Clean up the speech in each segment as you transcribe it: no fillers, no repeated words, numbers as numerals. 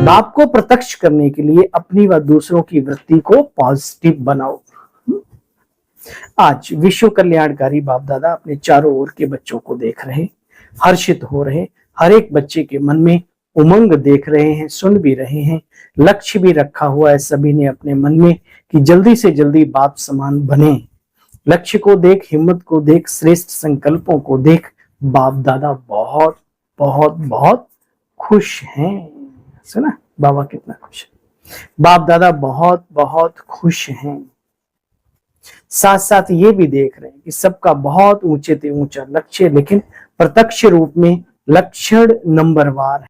बाप को प्रत्यक्ष करने के लिए अपनी व दूसरों की वृत्ति को पॉजिटिव बनाओ। आज विश्व कल्याणकारी बाप दादा अपने चारों ओर के बच्चों को देख रहे, हर्षित हो रहे, हर एक बच्चे के मन में उमंग देख रहे हैं, सुन भी रहे हैं। लक्ष्य भी रखा हुआ है सभी ने अपने मन में कि जल्दी से जल्दी बाप समान बने। लक्ष्य को देख, हिम्मत को देख, श्रेष्ठ संकल्पों को देख बाप दादा बहुत बहुत बहुत खुश हैं। सुना बाबा कितना खुश है, बाप दादा बहुत बहुत खुश हैं। साथ साथ ये भी देख रहे हैं कि सबका बहुत ऊंचे से ऊंचा लक्ष्य, लेकिन प्रत्यक्ष रूप में लक्षण नंबरवार है।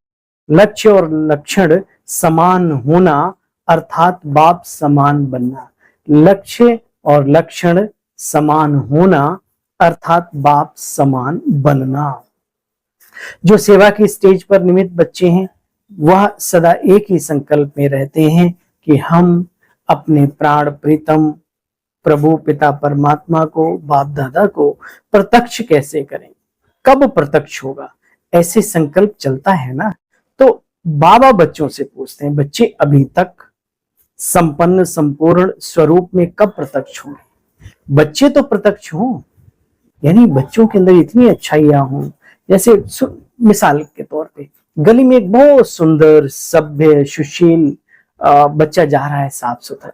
लक्ष्य और लक्षण समान होना अर्थात बाप समान बनना। लक्ष्य और लक्षण समान होना अर्थात बाप समान बनना। जो सेवा की स्टेज पर निमित्त बच्चे हैं वह सदा एक ही संकल्प में रहते हैं कि हम अपने प्राण प्रीतम प्रभु पिता परमात्मा को, बाप दादा को प्रत्यक्ष कैसे करें, कब प्रत्यक्ष होगा, ऐसे संकल्प चलता है ना। तो बाबा बच्चों से पूछते हैं, बच्चे अभी तक संपन्न संपूर्ण स्वरूप में कब प्रत्यक्ष होंगे? बच्चे तो प्रत्यक्ष हों, यानी बच्चों के अंदर इतनी अच्छाइयां हों। जैसे मिसाल के तौर पे गली में एक बहुत सुंदर सभ्य सुशील बच्चा जा रहा है, साफ सुथरा,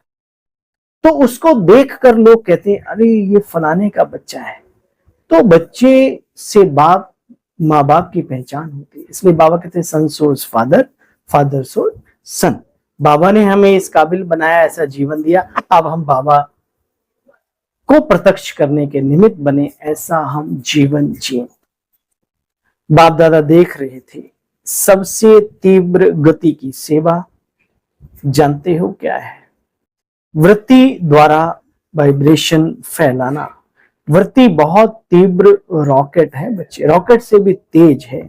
तो उसको देखकर लोग कहते हैं अरे ये फलाने का बच्चा है। तो बच्चे से बाप माँ बाप की पहचान होती है। इसलिए बाबा कहते हैं सन सोज फादर, फादर सोज सन। बाबा ने हमें इस काबिल बनाया, ऐसा जीवन दिया, अब हम बाबा को प्रत्यक्ष करने के निमित्त बने, ऐसा हम जीवन जिए। बाप दादा देख रहे थे सबसे तीव्र गति की सेवा जानते हो क्या है? वृत्ति द्वारा वाइब्रेशन फैलाना। वृत्ति बहुत तीव्र रॉकेट है बच्चे, रॉकेट से भी तेज है।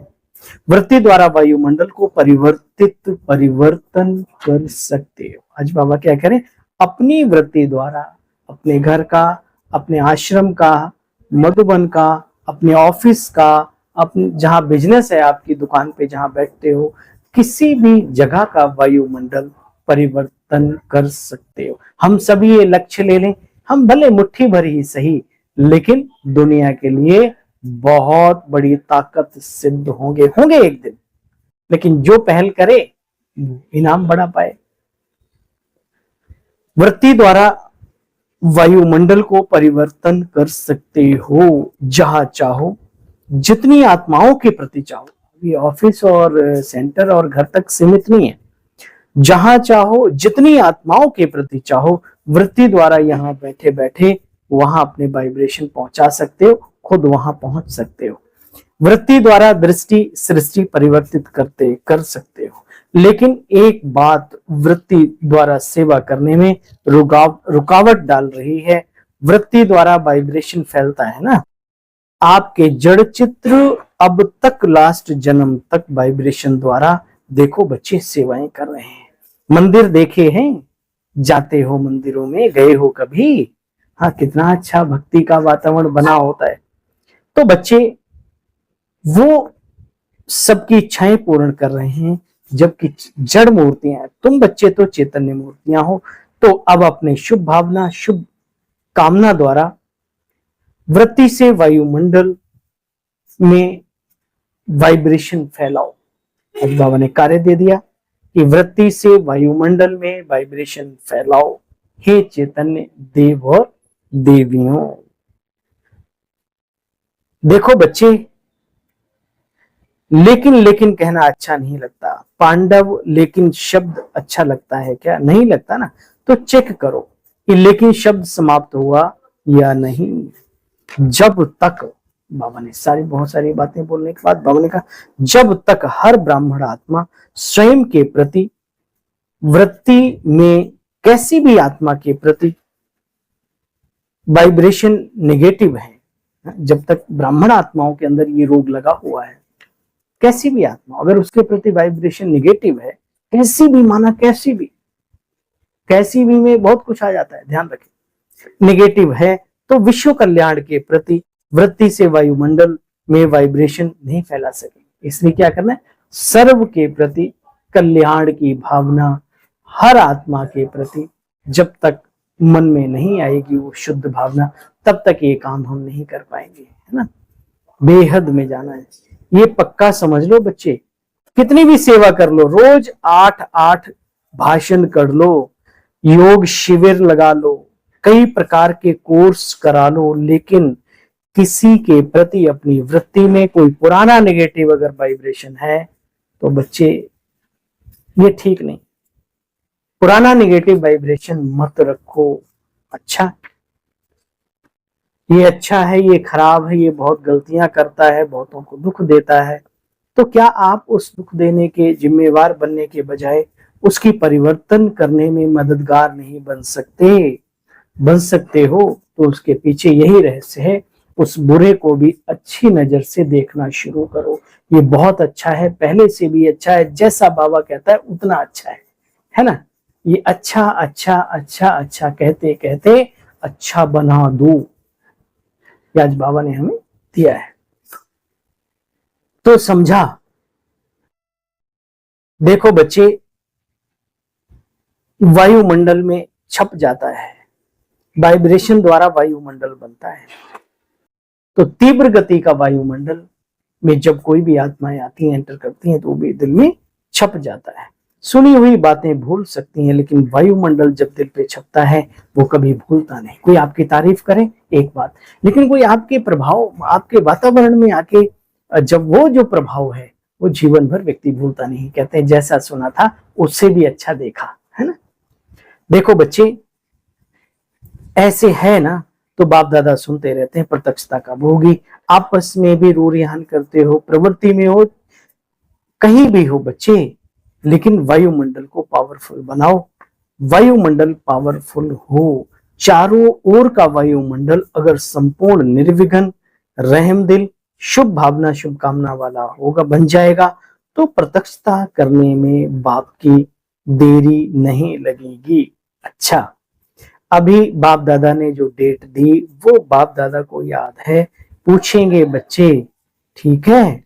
वृत्ति द्वारा वायुमंडल को परिवर्तन कर सकते हो। आज बाबा क्या करें, अपनी वृत्ति द्वारा अपने घर का, अपने आश्रम का, मधुबन का, अपने ऑफिस का, अपने जहां बिजनेस है, आपकी दुकान पे जहां बैठते हो, किसी भी जगह का वायुमंडल परिवर्तन कर सकते हो। हम सभी ये लक्ष्य ले लें, हम भले मुट्ठी भर ही सही, लेकिन दुनिया के लिए बहुत बड़ी ताकत सिद्ध होंगे एक दिन। लेकिन जो पहल करे इनाम बड़ा पाए। वृत्ति द्वारा वायुमंडल को परिवर्तन कर सकते हो जहां चाहो, जितनी आत्माओं के प्रति चाहो। ये ऑफिस और सेंटर और घर तक सीमित नहीं है, जहां चाहो, जितनी आत्माओं के प्रति चाहो, वृत्ति द्वारा यहाँ बैठे बैठे वहां अपने वाइब्रेशन पहुंचा सकते हो, खुद वहां पहुंच सकते हो। वृत्ति द्वारा दृष्टि सृष्टि परिवर्तित कर सकते हो। लेकिन एक बात वृत्ति द्वारा सेवा करने में रुकावट डाल रही है। वृत्ति द्वारा वाइब्रेशन फैलता है ना, आपके जड़ चित्र अब तक लास्ट जन्म तक वाइब्रेशन द्वारा देखो बच्चे सेवाएं कर रहे हैं। मंदिर देखे हैं, जाते हो मंदिरों में, गए हो कभी? हाँ, कितना अच्छा भक्ति का वातावरण बना होता है। तो बच्चे वो सबकी इच्छाएं पूर्ण कर रहे हैं, जबकि जड़ मूर्तियां हैं। तुम बच्चे तो चैतन्य मूर्तियां हो। तो अब अपने शुभ भावना, शुभ कामना द्वारा वृत्ति से वायुमंडल में वाइब्रेशन फैलाओ। आज बाबा ने कार्य दे दिया कि वृत्ति से वायुमंडल में वाइब्रेशन फैलाओ। हे चैतन्य देव और देवियों। देखो बच्चे, लेकिन कहना अच्छा नहीं लगता। पांडव लेकिन शब्द अच्छा लगता है क्या? नहीं लगता ना। तो चेक करो कि लेकिन शब्द समाप्त हुआ या नहीं। जब तक, बाबा ने बहुत सारी बातें बोलने के बाद बाबा ने कहा, जब तक हर ब्राह्मण आत्मा स्वयं के प्रति, वृत्ति में कैसी भी आत्मा के प्रति वाइब्रेशन नेगेटिव है, जब तक ब्राह्मण आत्माओं के अंदर ये रोग लगा हुआ है, कैसी भी आत्मा अगर उसके प्रति वाइब्रेशन नेगेटिव है, कैसी भी, माना कैसी भी में बहुत कुछ आ जाता है, ध्यान रखें, नेगेटिव है, तो विश्व कल्याण के प्रति वृत्ति से वायुमंडल में वाइब्रेशन नहीं फैला सके। इसलिए क्या करना है, सर्व के प्रति कल्याण की भावना हर आत्मा के प्रति जब तक मन में नहीं आएगी वो शुद्ध भावना, तब तक ये काम हम नहीं कर पाएंगे, है ना। बेहद में जाना है, ये पक्का समझ लो बच्चे। कितनी भी सेवा कर लो, रोज 8-8 भाषण कर लो, योग शिविर लगा लो, कई प्रकार के कोर्स करा लो, लेकिन किसी के प्रति अपनी वृत्ति में कोई पुराना नेगेटिव अगर वाइब्रेशन है तो बच्चे ये ठीक नहीं। पुराना नेगेटिव वाइब्रेशन मत रखो। अच्छा, ये अच्छा है, ये खराब है, ये बहुत गलतियां करता है, बहुतों को दुख देता है, तो क्या आप उस दुख देने के जिम्मेवार बनने के बजाय उसकी परिवर्तन करने में मददगार नहीं बन सकते? बन सकते हो तो उसके पीछे यही रहस्य है, उस बुरे को भी अच्छी नजर से देखना शुरू करो। ये बहुत अच्छा है, पहले से भी अच्छा है, जैसा बाबा कहता है उतना अच्छा है ना। ये अच्छा अच्छा अच्छा अच्छा कहते कहते अच्छा बना दो, ये आज बाबा ने हमें दिया है। तो समझा? देखो बच्चे, वायुमंडल में छप जाता है, वाइब्रेशन द्वारा वायुमंडल बनता है। तो तीव्र गति का वायुमंडल में जब कोई भी आत्माएं आती हैं, एंटर करती हैं, तो वो भी दिल में छप जाता है। सुनी हुई बातें भूल सकती हैं, लेकिन वायुमंडल जब दिल पे छपता है वो कभी भूलता नहीं। कोई आपकी तारीफ करे एक बात, लेकिन कोई आपके प्रभाव, आपके वातावरण में आके जब वो जो प्रभाव है वो जीवन भर व्यक्ति भूलता नहीं। कहते हैं जैसा सुना था उससे भी अच्छा देखा, है ना। देखो बच्चे, ऐसे है ना, तो बाप दादा सुनते रहते हैं प्रत्यक्षता का भोगी। आपस में भी रो रिहान करते हो, प्रवृत्ति में हो, कहीं भी हो बच्चे, लेकिन वायुमंडल को पावरफुल बनाओ। वायुमंडल पावरफुल हो, चारों ओर का वायुमंडल अगर संपूर्ण निर्विघ्न, रहम दिल, शुभ भावना, शुभ कामना वाला होगा, बन जाएगा, तो प्रत्यक्षता करने में बाप की देरी नहीं लगेगी। अच्छा, अभी बाप दादा ने जो डेट दी वो बाप दादा को याद है, पूछेंगे बच्चे, ठीक है।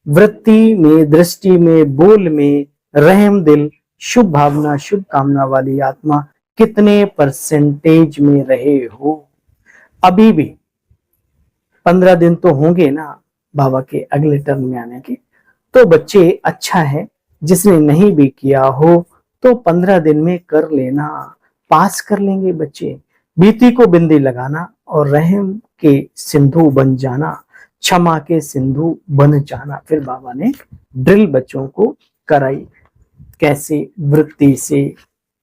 वृत्ति में, दृष्टि में, बोल में, रहम दिल, शुभ भावना, शुभ कामना वाली आत्मा कितने परसेंटेज में रहे हो? अभी भी 15 दिन तो होंगे ना बाबा के अगले टर्म में आने के, तो बच्चे अच्छा है। जिसने नहीं भी किया हो तो 15 दिन में कर लेना, पास कर लेंगे बच्चे। बीती को बिंदी लगाना और रहम के सिंधु बन जाना, क्षमा के सिंधु बन जाना। फिर बाबा ने ड्रिल बच्चों को कराई, कैसे वृत्ति से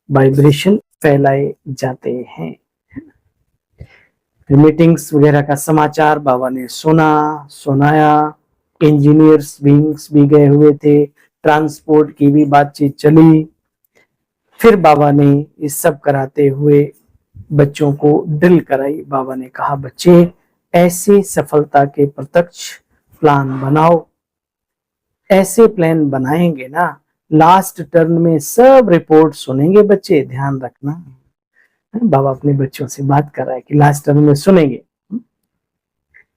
वाइब्रेशन फैलाए जाते हैं। मीटिंग्स वगैरह का समाचार बाबा ने सुनाया। इंजीनियर्स विंग्स भी गए हुए थे, ट्रांसपोर्ट की भी बातचीत चली। फिर बाबा ने इस सब कराते हुए बच्चों को ड्रिल कराई। बाबा ने कहा बच्चे, ऐसे सफलता के प्रत्यक्ष प्लान बनाओ। ऐसे प्लान बनाएंगे ना, लास्ट टर्न में सब रिपोर्ट सुनेंगे बच्चे, ध्यान रखना। बाबा अपने बच्चों से बात कर रहा है कि लास्ट टर्म में सुनेंगे।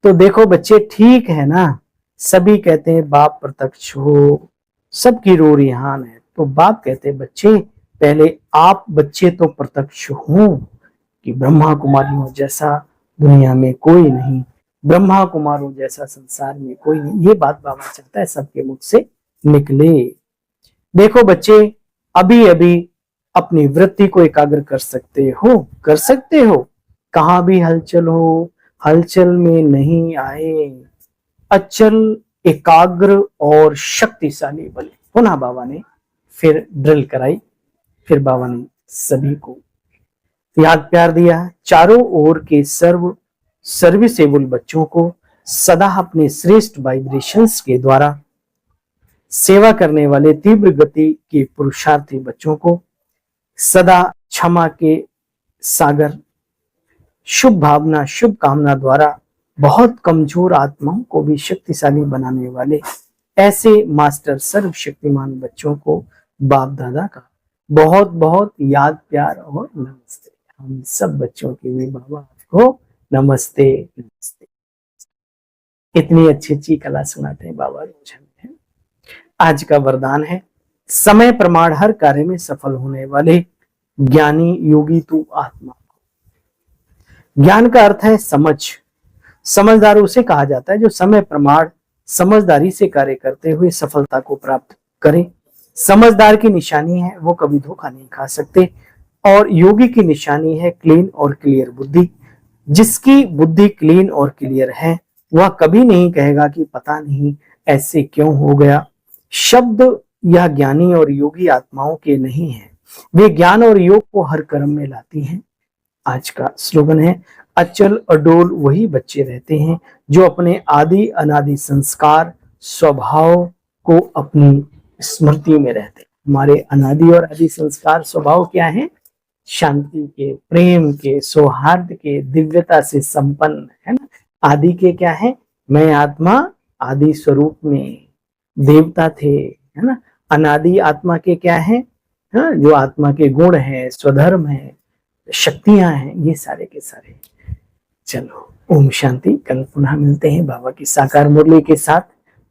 तो देखो बच्चे, ठीक है ना, सभी कहते हैं बाप प्रत्यक्ष हो, सबकी रो रिहान है, तो बाप कहते हैं बच्चे, पहले आप बच्चे तो प्रत्यक्ष हो कि ब्रह्मा कुमारियों जैसा दुनिया में कोई नहीं, ब्रह्मा कुमारों जैसा संसार में कोई नहीं। ये बात बाबा चाहता है सबके मुख से निकले। देखो बच्चे, अभी अभी अपनी वृत्ति को एकाग्र कर सकते हो, कहां भी हलचल हो, हलचल में नहीं आए, अचल, एकाग्र और शक्तिशाली बने। पुनः बाबा ने फिर ड्रिल कराई। फिर बाबा ने सभी को याद प्यार दिया। चारों ओर के सर्विसेबल बच्चों को सदा अपने श्रेष्ठ वाइब्रेशंस के द्वारा सेवा करने वाले तीव्र गति के पुरुषार्थी बच्चों को सदा क्षमा के सागर, शुभ भावना, शुभ कामना द्वारा बहुत कमजोर आत्माओं को भी शक्तिशाली बनाने वाले ऐसे मास्टर सर्वशक्तिमान बच्चों को बाप दादा का बहुत बहुत याद प्यार और नमस्ते। हम सब बच्चों के लिए बाबा आपको नमस्ते नमस्ते। इतनी अच्छी अच्छी कला सुनाते हैं बाबा रोज हमें। आज का वरदान है, समय प्रमाण हर कार्य में सफल होने वाले ज्ञानी योगी तू आत्मा। ज्ञान का अर्थ है समझ। समझदार उसे कहा जाता है जो समय प्रमाण समझदारी से कार्य करते हुए सफलता को प्राप्त करे। समझदार की निशानी है वो कभी धोखा नहीं खा सकते, और योगी की निशानी है क्लीन और क्लियर बुद्धि। जिसकी बुद्धि क्लीन और क्लियर है वह कभी नहीं कहेगा कि पता नहीं ऐसे क्यों हो गया। शब्द यह ज्ञानी और योगी आत्माओं के नहीं है, वे ज्ञान और योग को हर कर्म में लाती हैं। आज का स्लोगन है, अचल अडोल वही बच्चे रहते हैं जो अपने आदि अनादि संस्कार स्वभाव को अपनी स्मृति में रहते हैं। हमारे अनादि और आदि संस्कार स्वभाव क्या है? शांति के, प्रेम के, सौहार्द के, दिव्यता से संपन्न, है ना। आदि के क्या है? मैं आत्मा आदि स्वरूप में देवता थे, है ना। अनादि आत्मा के क्या है? हाँ, जो आत्मा के गुण है, स्वधर्म है, शक्तियां हैं, ये सारे के सारे। चलो, ओम शांति। कल पुनः मिलते हैं बाबा की साकार मुरली के साथ।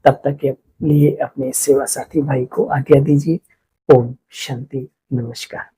तब तक के लिए अपने सेवा साथी भाई को आज्ञा दीजिए। ओम शांति, नमस्कार।